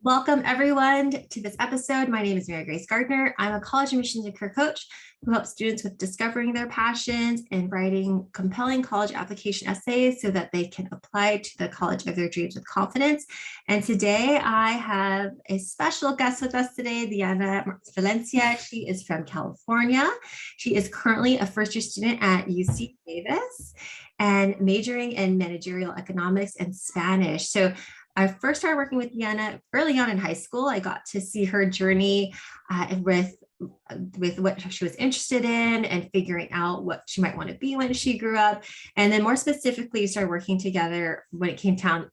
Welcome, everyone, to this episode. My name is Mary Grace Gardner. I'm a college admissions and career coach who helps students with discovering their passions and writing compelling college application essays so that they can apply to the college of their dreams with confidence. And today I have a special guest with us today, Diana Valencia. She is from California. She is currently a first-year student at UC Davis and majoring in managerial economics and Spanish. So I first started working with Diana early on in high school. I got to see her journey with what she was interested in and figuring out what she might want to be when she grew up. And then more specifically, started working together when it came time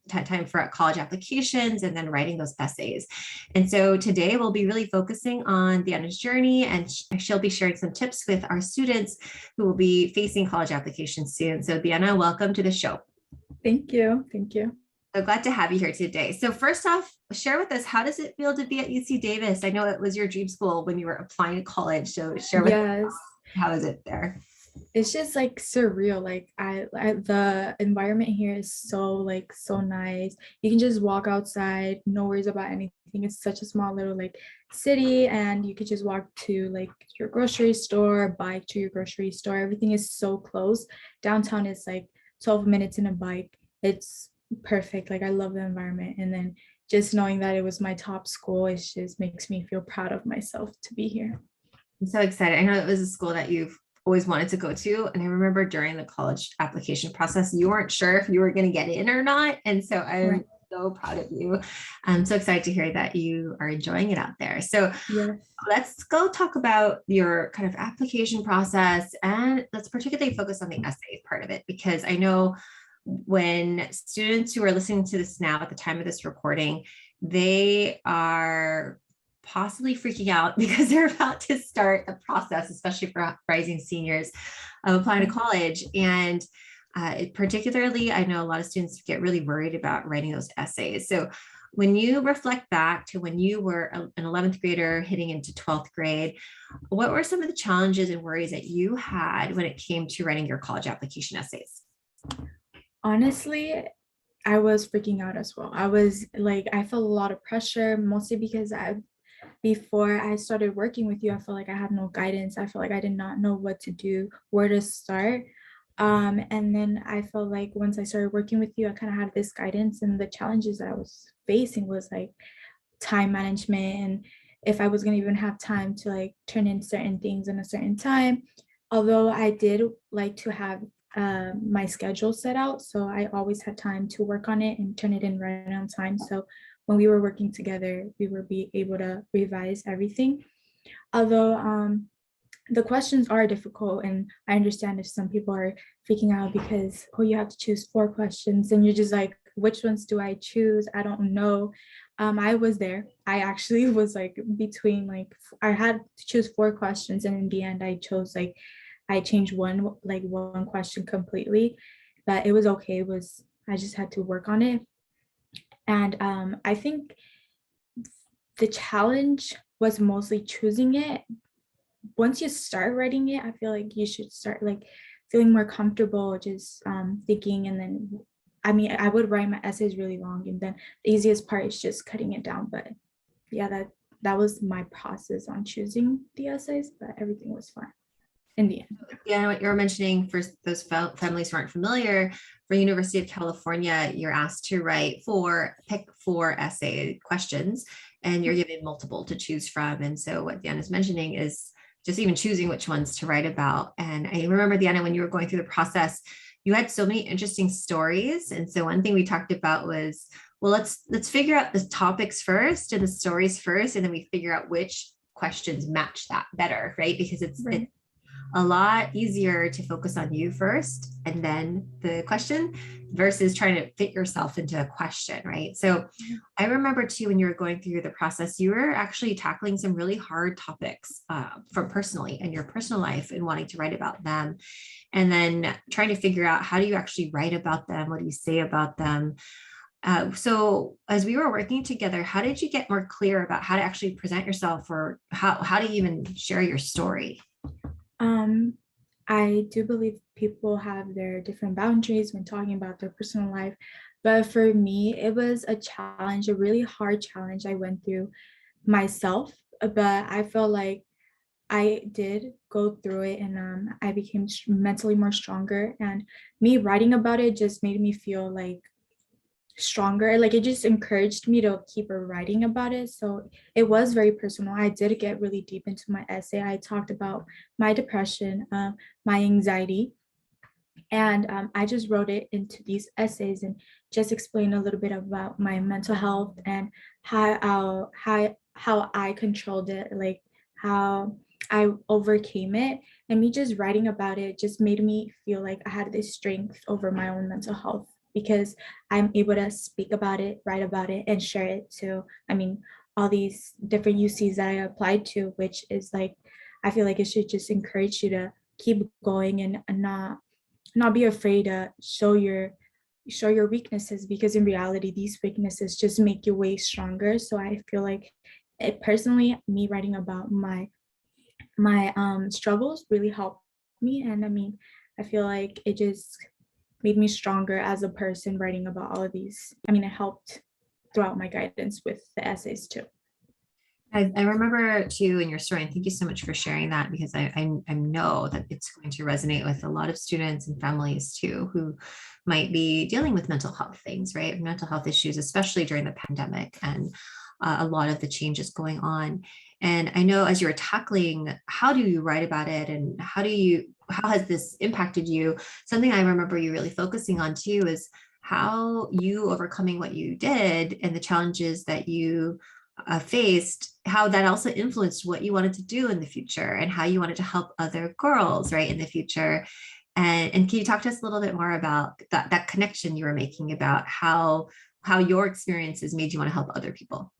for college applications and then writing those essays. And so today we'll be really focusing on Diana's journey, and she'll be sharing some tips with our students who will be facing college applications soon. So Diana, welcome to the show. Thank you. Thank you. So glad to have you here today. So first off, share with us, how does it feel to be at UC Davis? I know it was your dream school when you were applying to college. So share with us, how is it there? It's just like surreal. Like the environment here is so nice. You can just walk outside, no worries about anything. It's such a small little city, and you could just walk to your grocery store, bike to your grocery store. Everything is so close. Downtown is 12 minutes in a bike. It's perfect. I love the environment, and then just knowing that it was my top school, it just makes me feel proud of myself to be here. I'm so excited. I know it was a school that you've always wanted to go to, and I remember during the college application process you weren't sure if you were going to get in or not, and so I'm so proud of you. I'm so excited to hear that you are enjoying it out there. So let's go talk about your kind of application process, and let's particularly focus on the essay part of it, because I know when students who are listening to this now at the time of this recording, they are possibly freaking out because they're about to start a process, especially for rising seniors, of applying to college. And particularly, I know a lot of students get really worried about writing those essays. So when you reflect back to when you were an 11th grader hitting into 12th grade, what were some of the challenges and worries that you had when it came to writing your college application essays? Honestly, I was freaking out as well. I felt a lot of pressure, mostly because before I started working with you, I felt like I had no guidance. I felt like I did not know what to do, where to start. And then I felt like once I started working with you, I kind of had this guidance, and the challenges that I was facing was time management, and if I was going to even have time to turn in certain things in a certain time. Although I did like to have my schedule set out, so I always had time to work on it and turn it in right on time. So when we were working together, we would be able to revise everything. Although the questions are difficult, and I understand if some people are freaking out because you have to choose 4 questions, and you're just like, which ones do I choose? I don't know. I was there. I actually was between I had to choose 4 questions, and in the end I chose I changed one question completely, but it was okay. I just had to work on it. And I think the challenge was mostly choosing it. Once you start writing it, I feel like you should start feeling more comfortable just thinking, and then I would write my essays really long, and then the easiest part is just cutting it down. But yeah, that was my process on choosing the essays, but everything was fine in the end. Yeah, what you're mentioning, for those families who aren't familiar, for University of California, you're asked to pick 4 essay questions, and you're given multiple to choose from. And so what Diana's mentioning is just even choosing which ones to write about. And I remember, Diana, when you were going through the process, you had so many interesting stories. And so one thing we talked about was, well, let's figure out the topics first and the stories first, and then we figure out which questions match that better, right? Because it's a lot easier to focus on you first and then the question versus trying to fit yourself into a question, right? So I remember too, when you were going through the process, you were actually tackling some really hard topics from personally in your personal life and wanting to write about them, and then trying to figure out, how do you actually write about them? What do you say about them? So as we were working together, how did you get more clear about how to actually present yourself, or how do you even share your story? I do believe people have their different boundaries when talking about their personal life. But for me, it was a challenge, a really hard challenge I went through myself. But I feel like I did go through it, and I became mentally more stronger. And me writing about it just made me feel like stronger. Like it just encouraged me to keep writing about it. So it was very personal. I did get really deep into my essay. I talked about my depression, my anxiety, and I just wrote it into these essays and just explained a little bit about my mental health and how I controlled it, like how I overcame it. And me just writing about it just made me feel like I had this strength over my own mental health, because I'm able to speak about it, write about it, and share it to, I mean, all these different UCs that I applied to, which is like, I feel like it should just encourage you to keep going and not be afraid to show your weaknesses, because in reality these weaknesses just make you way stronger. So I feel like it personally, me writing about my struggles really helped me. And I mean, I feel like it just made me stronger as a person writing about all of these. I mean, it helped throughout my guidance with the essays too. I remember too in your story, and thank you so much for sharing that, because I know that it's going to resonate with a lot of students and families too who might be dealing with mental health things, right? Mental health issues, especially during the pandemic and a lot of the changes going on. And I know as you were tackling, how do you write about it, and how has this impacted you? Something I remember you really focusing on too is how you overcoming what you did and the challenges that you faced, how that also influenced what you wanted to do in the future and how you wanted to help other girls, right, in the future. And can you talk to us a little bit more about that connection you were making about how your experiences made you want to help other people?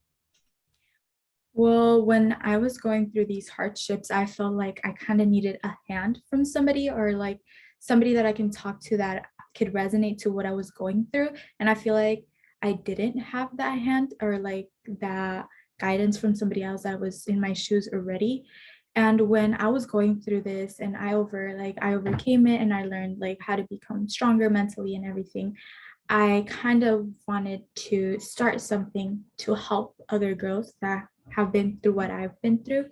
Well, when I was going through these hardships, I felt like I kind of needed a hand from somebody, or like somebody that I can talk to that could resonate to what I was going through. And I feel like I didn't have that hand or like that guidance from somebody else that was in my shoes already. And when I was going through this, and I overcame it, and I learned like how to become stronger mentally and everything, I kind of wanted to start something to help other girls that have been through what I've been through,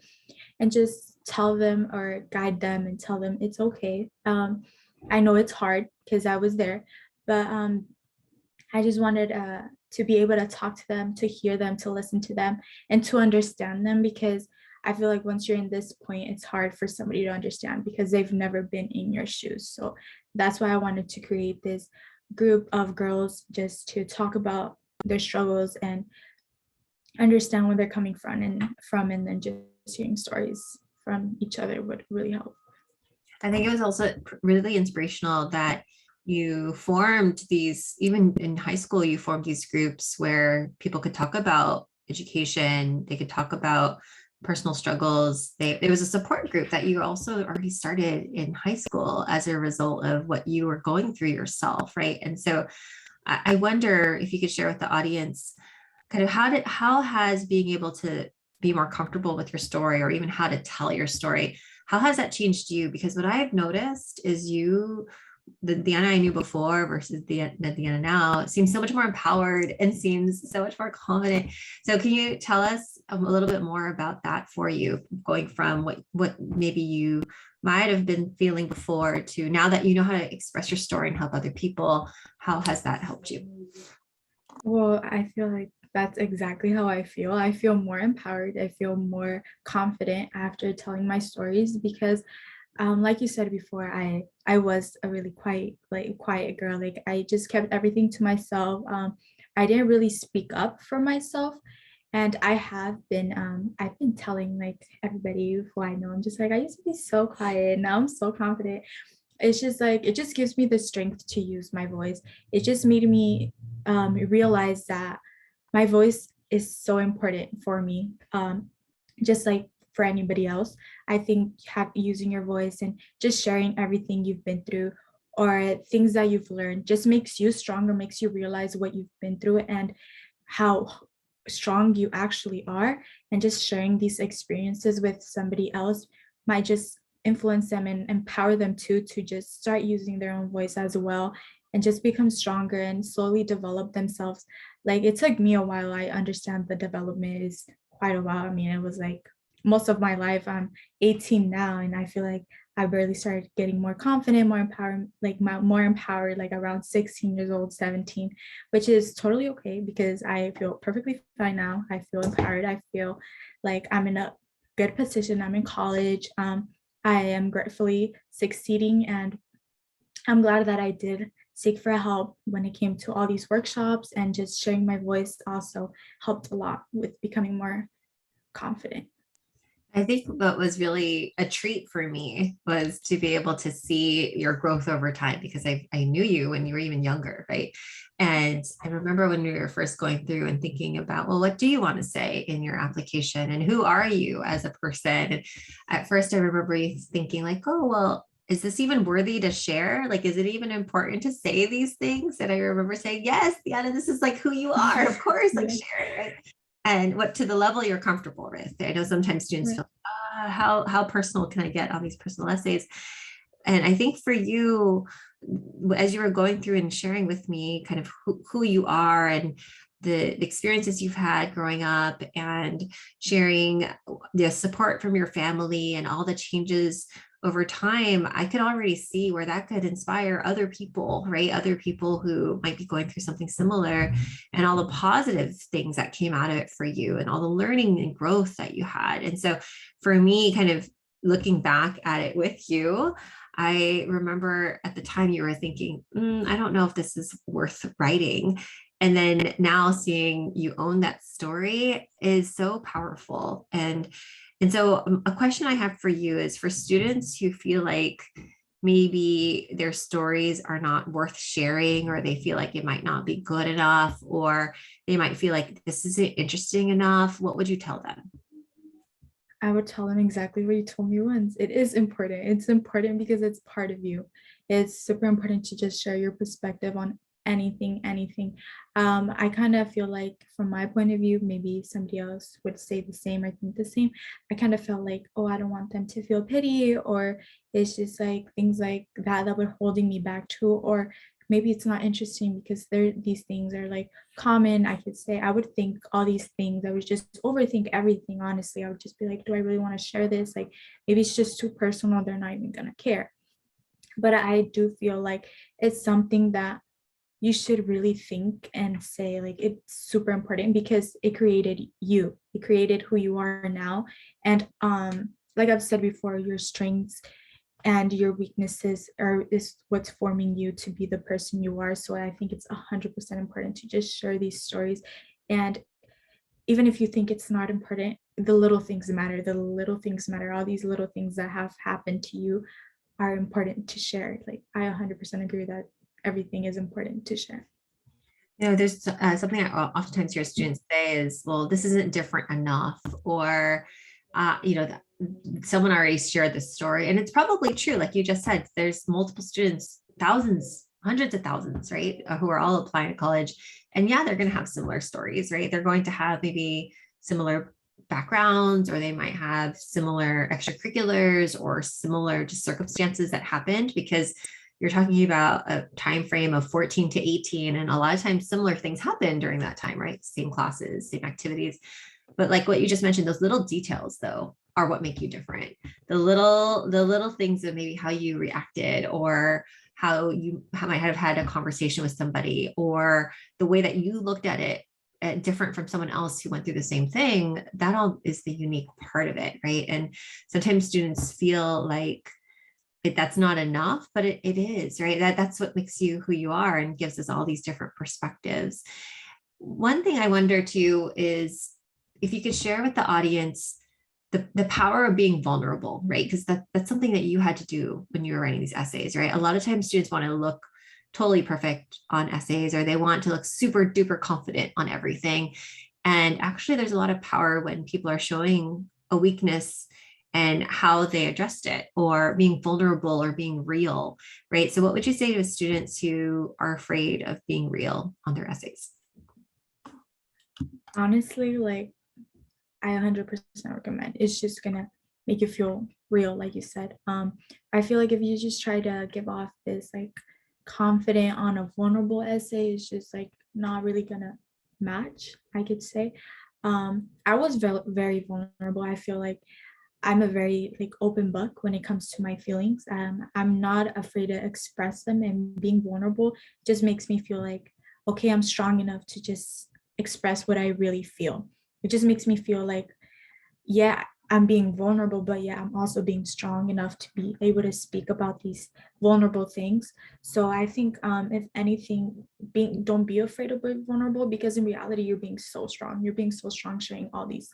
and just tell them or guide them and tell them it's okay. I know it's hard because I was there, but I just wanted to be able to talk to them, to hear them, to listen to them, and to understand them, because I feel like once you're in this point, it's hard for somebody to understand because they've never been in your shoes. So that's why I wanted to create this group of girls just to talk about their struggles and understand where they're coming and then just hearing stories from each other would really help. I think it was also really inspirational that you formed these, even in high school, you formed these groups where people could talk about education, they could talk about personal struggles. There was a support group that you also already started in high school as a result of what you were going through yourself, right? And so I wonder if you could share with the audience kind of how has being able to be more comfortable with your story, or even how to tell your story, how has that changed you? Because what I've noticed is the Diana I knew before versus the Diana now seems so much more empowered and seems so much more confident. So can you tell us a little bit more about that for you, going from what maybe you might have been feeling before to now that you know how to express your story and help other people? How has that helped you? Well, I feel like that's exactly how I feel. I feel more empowered. I feel more confident after telling my stories, because like you said before, I was a really quiet girl. Like I just kept everything to myself. I didn't really speak up for myself. And I've been telling like everybody who I know, I'm just like, I used to be so quiet. Now I'm so confident. It's just like, it just gives me the strength to use my voice. It just made me realize that my voice is so important for me, just like for anybody else. I think using your voice and just sharing everything you've been through or things that you've learned just makes you stronger, makes you realize what you've been through and how strong you actually are. And just sharing these experiences with somebody else might just influence them and empower them too, to just start using their own voice as well, and just become stronger and slowly develop themselves. Like it took me a while. I understand the development is quite a while. I mean, it was like most of my life. I'm 18 now, and I feel like I barely started getting more confident, more empowered, like more empowered, like around 16 years old, 17, which is totally okay because I feel perfectly fine now. I feel empowered. I feel like I'm in a good position. I'm in college. I am gratefully succeeding, and I'm glad that I did seek for help when it came to all these workshops, and just sharing my voice also helped a lot with becoming more confident. I think what was really a treat for me was to be able to see your growth over time because I knew you when you were even younger, right? And I remember when we were first going through and thinking about, well, what do you want to say in your application and who are you as a person? And at first, I remember you thinking, like, oh, well, is this even worthy to share? Like, is it even important to say these things? And I remember saying, yes, Diana, this is like who you are. Of course, like Yeah, share it, right? And what to the level you're comfortable with. I know sometimes students right. feel, how personal can I get on these personal essays? And I think for you, as you were going through and sharing with me kind of who you are and the experiences you've had growing up and sharing the support from your family and all the changes over time, I could already see where that could inspire other people, right? Other people who might be going through something similar and all the positive things that came out of it for you and all the learning and growth that you had. And so for me, kind of looking back at it with you, I remember at the time you were thinking, I don't know if this is worth writing. And then now seeing you own that story is so powerful. And so a question I have for you is for students who feel like maybe their stories are not worth sharing, or they feel like it might not be good enough, or they might feel like this isn't interesting enough, what would you tell them? I would tell them exactly what you told me once. It is important. It's important because it's part of you. It's super important to just share your perspective on anything, anything. I kind of feel like, from my point of view, maybe somebody else would say the same or think the same. I kind of felt like, oh, I don't want them to feel pity, or it's just like things like that were holding me back too, or maybe it's not interesting because these things are like common. I could say I would think all these things. I would just overthink everything. Honestly, I would just be like, do I really want to share this? Like, maybe it's just too personal. They're not even gonna care. But I do feel like it's something that you should really think and say, like, it's super important because it created you. It created who you are now. And like I've said before, your strengths and your weaknesses is what's forming you to be the person you are. So I think it's 100% important to just share these stories. And even if you think it's not important, the little things matter. The little things matter. All these little things that have happened to you are important to share. Like, I 100% agree that everything is important to share. There's something I oftentimes hear students say is, well, this isn't different enough, or, someone already shared this story. And it's probably true. Like you just said, there's multiple students, thousands, hundreds of thousands, right, who are all applying to college. And yeah, they're going to have similar stories, right? They're going to have maybe similar backgrounds, or they might have similar extracurriculars or similar just circumstances that happened, because you're talking about a time frame of 14 to 18, and a lot of times similar things happen during that time, right? Same classes, same activities. But like what you just mentioned, those little details though are what make you different. The little things of maybe how you reacted, or how you might have had a conversation with somebody, or the way that you looked at it, different from someone else who went through the same thing. That all is the unique part of it, right? And sometimes students feel like that's not enough, but it is, right? That's what makes you who you are and gives us all these different perspectives. One thing I wonder too is if you could share with the audience the power of being vulnerable, right? Because that's something that you had to do when you were writing these essays, right? A lot of times students want to look totally perfect on essays, or they want to look super duper confident on everything. And actually, there's a lot of power when people are showing a weakness and how they addressed it, or being vulnerable or being real, right? So, what would you say to students who are afraid of being real on their essays? Honestly, like, I 100% recommend. It's just gonna make you feel real, like you said. I feel like if you just try to give off this like confident on a vulnerable essay is just like not really gonna match, I could say. I was very vulnerable. I feel like I'm a very like open book when it comes to my feelings. I'm not afraid to express them, and being vulnerable just makes me feel like, okay, I'm strong enough to just express what I really feel. It just makes me feel like, yeah, I'm being vulnerable, but yeah, I'm also being strong enough to be able to speak about these vulnerable things. So I think, if anything, being don't be afraid of being vulnerable, because in reality, you're being so strong. You're being so strong, sharing all these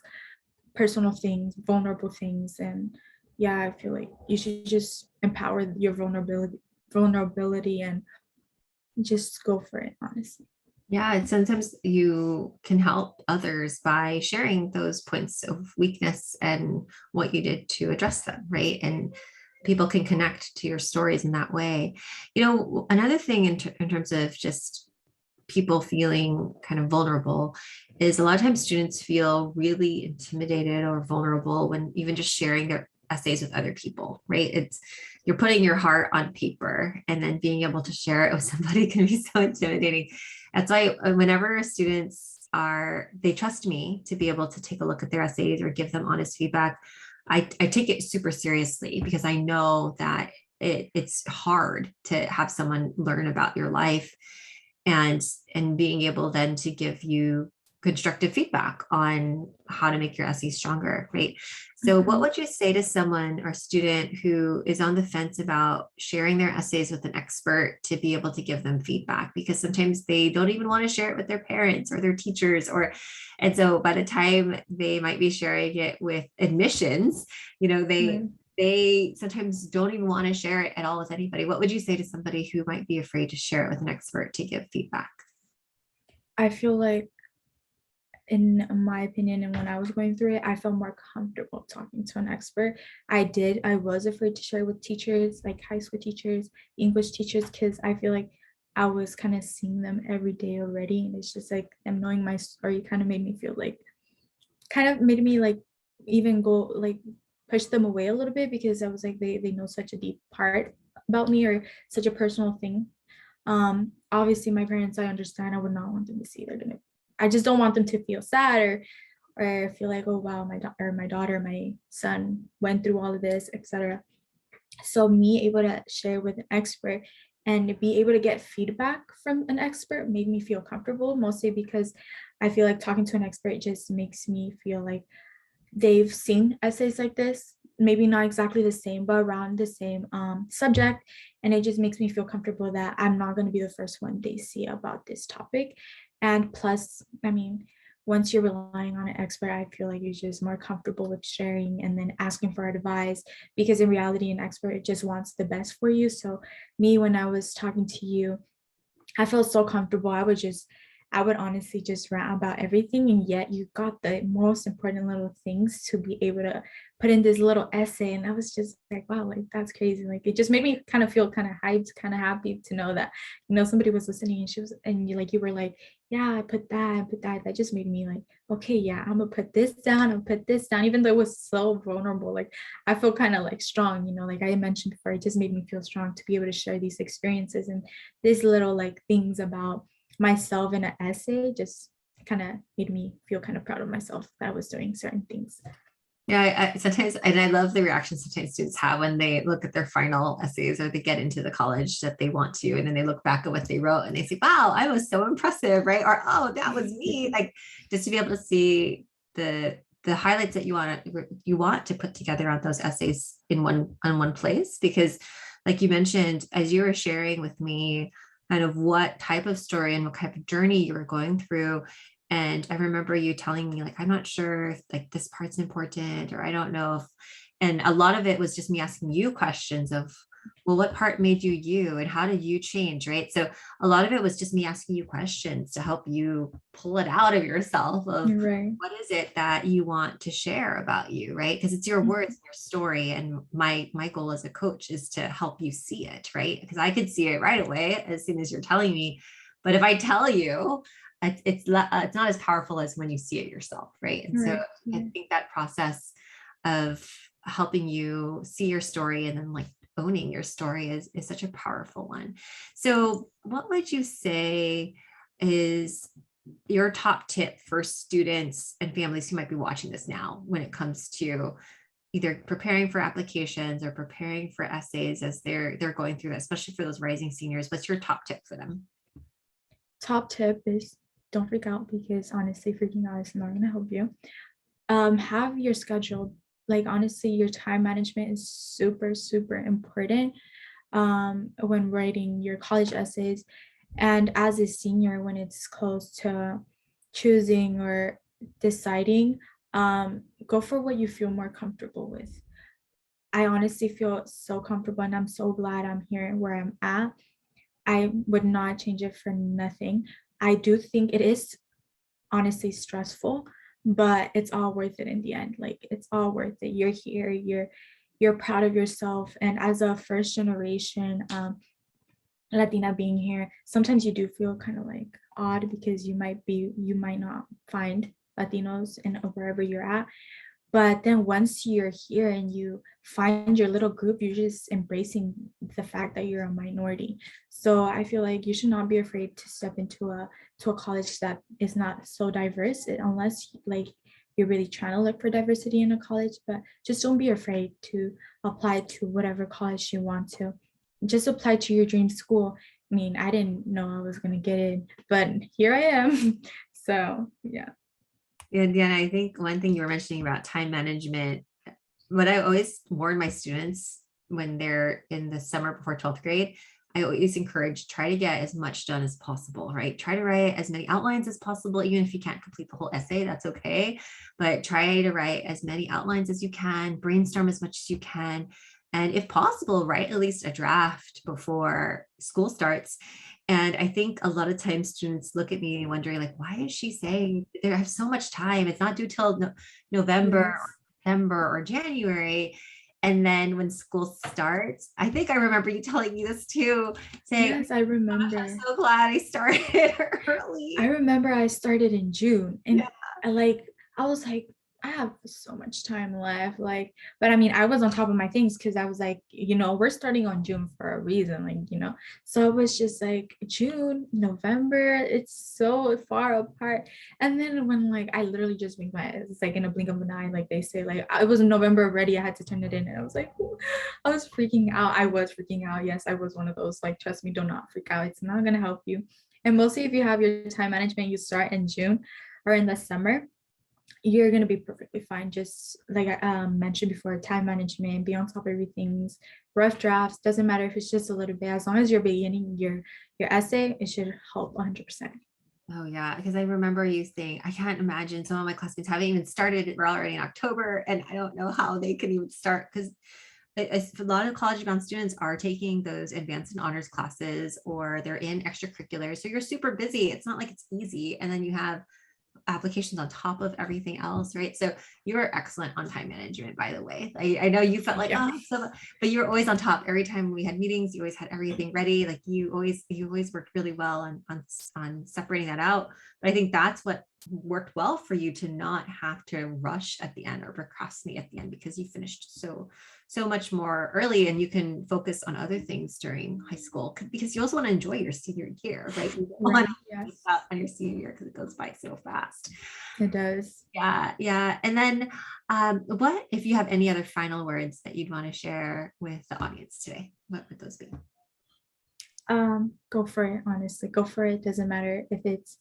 personal things, vulnerable things, and yeah, I feel like you should just empower your vulnerability, and just go for it, honestly. Yeah, and sometimes you can help others by sharing those points of weakness and what you did to address them, right? And people can connect to your stories in that way. Another thing in terms of just people feeling kind of vulnerable is a lot of times students feel really intimidated or vulnerable when even just sharing their essays with other people, right? It's you're putting your heart on paper and then being able to share it with somebody can be so intimidating. That's why whenever students they trust me to be able to take a look at their essays or give them honest feedback, I take it super seriously because I know that it's hard to have someone learn about your life and being able then to give you constructive feedback on how to make your essay stronger, right? So what Mhm. would you say to someone or student who is on the fence about sharing their essays with an expert to be able to give them feedback? Because sometimes they don't even want to share it with their parents or their teachers, and so by the time they might be sharing it with admissions, Right. they sometimes don't even want to share it at all with anybody. What would you say to somebody who might be afraid to share it with an expert to give feedback? I feel like, in my opinion, and when I was going through it, I felt more comfortable talking to an expert. I was afraid to share with teachers, like high school teachers, English teachers, because I feel like I was kind of seeing them every day already. And it's just like them knowing my story kind of made me feel like, kind of made me like even go like push them away a little bit, because I was like, they know such a deep part about me, or such a personal thing. Obviously my parents, I understand, I would not want them to see they're gonna, I just don't want them to feel sad, or feel like, oh wow, my daughter, my son went through all of this, etc. So me able to share with an expert and be able to get feedback from an expert made me feel comfortable, mostly because I feel like talking to an expert just makes me feel like they've seen essays like this, maybe not exactly the same, but around the same subject. And it just makes me feel comfortable that I'm not going to be the first one they see about this topic. And plus, I mean, once you're relying on an expert, I feel like you're just more comfortable with sharing and then asking for advice, because in reality, an expert just wants the best for you. So, me, when I was talking to you, I felt so comfortable. I would honestly just rant about everything. And yet you got the most important little things to be able to put in this little essay. And I was just like, wow, like that's crazy. Like it just made me kind of feel kind of hyped, kind of happy to know that, somebody was listening, and you were like, yeah, I put that. That just made me like, okay, yeah, I'm gonna put this down, even though it was so vulnerable. Like I feel kind of like strong, like I mentioned before, it just made me feel strong to be able to share these experiences and these little like things about myself in an essay. Just kind of made me feel kind of proud of myself that I was doing certain things. Yeah, I sometimes, and I love the reaction sometimes students have when they look at their final essays or they get into the college that they want to, and then they look back at what they wrote and they say, "Wow, I was so impressive," right? Or, "Oh, that was me." Like just to be able to see the highlights that you want to put together on those essays in one place, because, like you mentioned, as you were sharing with me, kind of what type of story and what type of journey you were going through. And I remember you telling me, like, I'm not sure if like this part's important, or I don't know if, and a lot of it was just me asking you questions of, well, what part made you you and how did you change? Right. So a lot of it was just me asking you questions to help you pull it out of yourself of Right. what is it that you want to share about you, right? Because it's your words and your story. And my goal as a coach is to help you see it, right? Because I could see it right away as soon as you're telling me. But if I tell you, it's not as powerful as when you see it yourself, right? And so Right. I think that process of helping you see your story and then like owning your story is such a powerful one. So what would you say is your top tip for students and families who might be watching this now when it comes to either preparing for applications or preparing for essays as they're going through that, especially for those rising seniors? What's your top tip for them? Top tip is don't freak out, because honestly, freaking out is not going to help you. Have your schedule. Like, honestly, your time management is super, super important when writing your college essays. And as a senior, when it's close to choosing or deciding, go for what you feel more comfortable with. I honestly feel so comfortable, and I'm so glad I'm here where I'm at. I would not change it for nothing. I do think it is honestly stressful, but it's all worth it in the end. Like, it's all worth it. You're here, you're proud of yourself. And as a first generation Latina being here, sometimes you do feel kind of like odd, because you might not find Latinos in wherever you're at. But then once you're here and you find your little group, you're just embracing the fact that you're a minority. So I feel like you should not be afraid to step into a college that is not so diverse, unless like you're really trying to look for diversity in a college. But just don't be afraid to apply to whatever college you want to. Just apply to your dream school. I mean, I didn't know I was gonna get in, but here I am. So yeah. And yeah, I think one thing you were mentioning about time management, what I always warn my students when they're in the summer before 12th grade, I always encourage, try to get as much done as possible, right? Try to write as many outlines as possible. Even if you can't complete the whole essay, that's okay. But try to write as many outlines as you can, brainstorm as much as you can. And if possible, write at least a draft before school starts. And I think a lot of times students look at me wondering, like, why is she saying there have so much time? It's not due till November or Yes. December or January. And then when school starts, I think I remember you telling me this too, saying, Yes, I "Gosh, I'm remember. so glad I started I early." remember I started in June, Yeah. and I was like, I have so much time left. Like, but I mean, I was on top of my things, because I was like, we're starting on June for a reason, like. So it was just like June, November, it's so far apart. And then when like I literally just blinked my eyes, it's like in a blink of an eye, like they say, like I was in November already, I had to turn it in, and I was like, I was freaking out. I was freaking out. Yes, I was one of those, like, trust me, do not freak out. It's not gonna help you. And mostly if you have your time management, you start in June or in the summer, you're going to be perfectly fine. Just like I mentioned before, time management, be on top of everything's rough drafts. Doesn't matter if it's just a little bit, as long as you're beginning your essay, it should help 100%. Oh yeah, because I remember you saying, I can't imagine some of my classmates haven't even started. We're already in October, and I don't know how they can even start, because a lot of college bound students are taking those advanced and honors classes, or they're in extracurriculars. So you're super busy. It's not like it's easy. And then you have applications on top of everything else, right? So you are excellent on time management, by the way. I know you felt Thank like, you. oh, so, but you're always on top. Every time we had meetings, you always had everything ready. Like you always worked really well on separating that out. But I think that's what worked well for you, to not have to rush at the end or procrastinate at the end, because you finished so much more early, and you can focus on other things during high school, because you also want to enjoy your senior year, right? You don't want Right. to miss Yes, out on your senior year because it goes by so fast. it does. Yeah, yeah. And then what if you have any other final words that you'd want to share with the audience today? What would those be? Go for it, honestly. Go for it. Doesn't matter if it's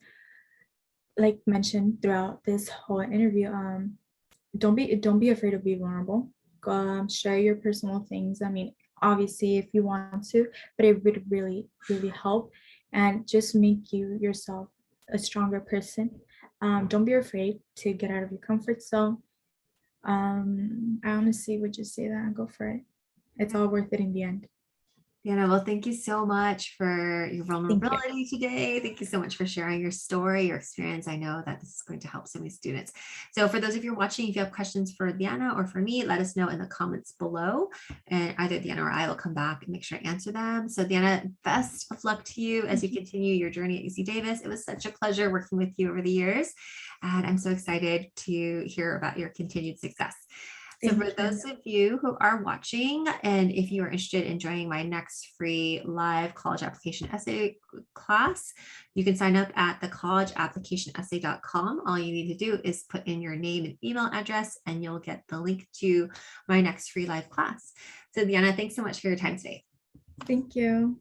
like mentioned throughout this whole interview. Don't be afraid to be vulnerable. Share your personal things. I mean, obviously if you want to, but it would really, really help, and just make you yourself a stronger person. Don't be afraid to get out of your comfort zone. I honestly would just say that, go for it. It's all worth it in the end. Diana, well, thank you so much for your Thank you. vulnerability today. Thank you so much for sharing your story, your experience. I know that this is going to help so many students. So for those of you watching, if you have questions for Diana or for me, let us know in the comments below, and either Diana or I will come back and make sure I answer them. So Diana, best of luck to you as you continue your journey at UC Davis. It was such a pleasure working with you over the years, and I'm so excited to hear about your continued success. So for Thank you. those of you who are watching, and if you are interested in joining my next free live college application essay class, you can sign up at the collegeapplicationessay.com. All you need to do is put in your name and email address, and you'll get the link to my next free live class. So Diana, thanks so much for your time today. Thank you.